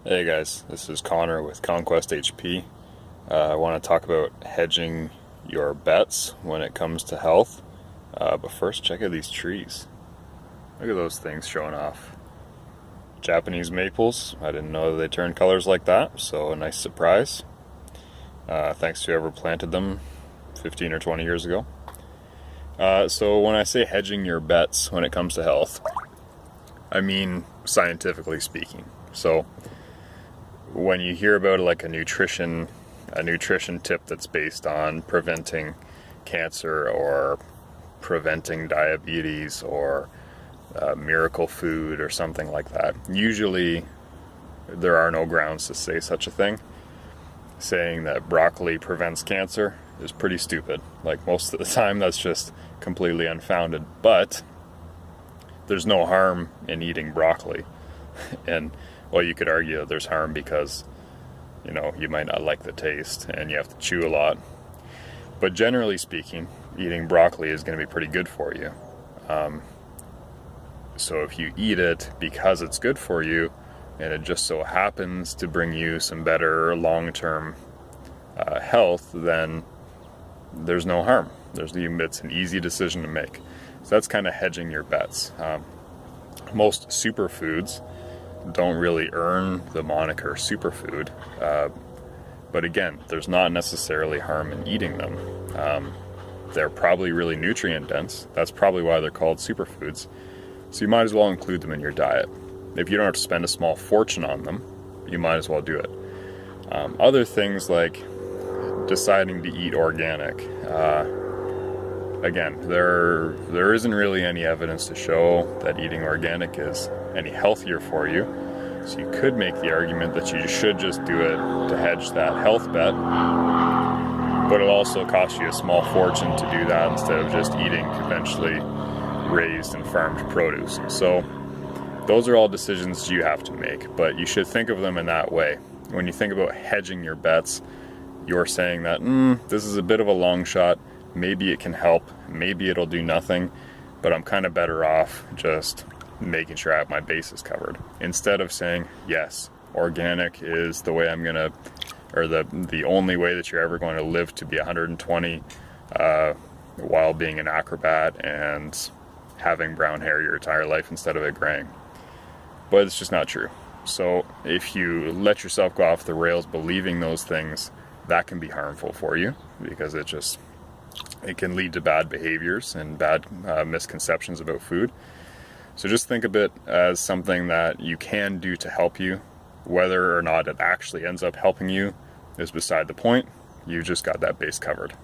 Hey guys, this is Connor with Conquest HP. I want to talk about hedging your bets when it comes to health. But first, check out these trees. Look at those things showing off. Japanese maples. I didn't know they turned colors like that, so a nice surprise. Thanks to whoever planted them 15 or 20 years ago. So when I say hedging your bets when it comes to health, I mean scientifically speaking. So when you hear about like a nutrition tip that's based on preventing cancer or preventing diabetes or miracle food or something like that, usually there are no grounds to say such a thing. Saying that broccoli prevents cancer is pretty stupid. Like most of the time that's just completely unfounded, but there's no harm in eating broccoli. And well, you could argue that there's harm because, you might not like the taste and you have to chew a lot. But generally speaking, eating broccoli is going to be pretty good for you. So if you eat it because it's good for you, and it just so happens to bring you some better long-term health, then there's no harm. It's an easy decision to make. So that's kind of hedging your bets. Most superfoods don't really earn the moniker superfood, but again, there's not necessarily harm in eating them. They're probably really nutrient dense. That's probably why they're called superfoods. So you might as well include them in your diet. If you don't have to spend a small fortune on them, you might as well do it. Other things like deciding to eat organic. Again, there isn't really any evidence to show that eating organic is any healthier for you. So you could make the argument that you should just do it to hedge that health bet. But it'll also cost you a small fortune to do that instead of just eating conventionally raised and farmed produce. So those are all decisions you have to make, but you should think of them in that way. When you think about hedging your bets, you're saying that, this is a bit of a long shot, maybe it can help, maybe it'll do nothing, but I'm kind of better off just making sure I have my bases covered. Instead of saying, yes, organic is the way I'm gonna, or the only way that you're ever going to live to be 120 while being an acrobat and having brown hair your entire life instead of it graying. But it's just not true. So if you let yourself go off the rails believing those things, that can be harmful for you because it can lead to bad behaviors and bad misconceptions about food. So just think of it as something that you can do to help you. Whether or not it actually ends up helping you is beside the point. You've just got that base covered.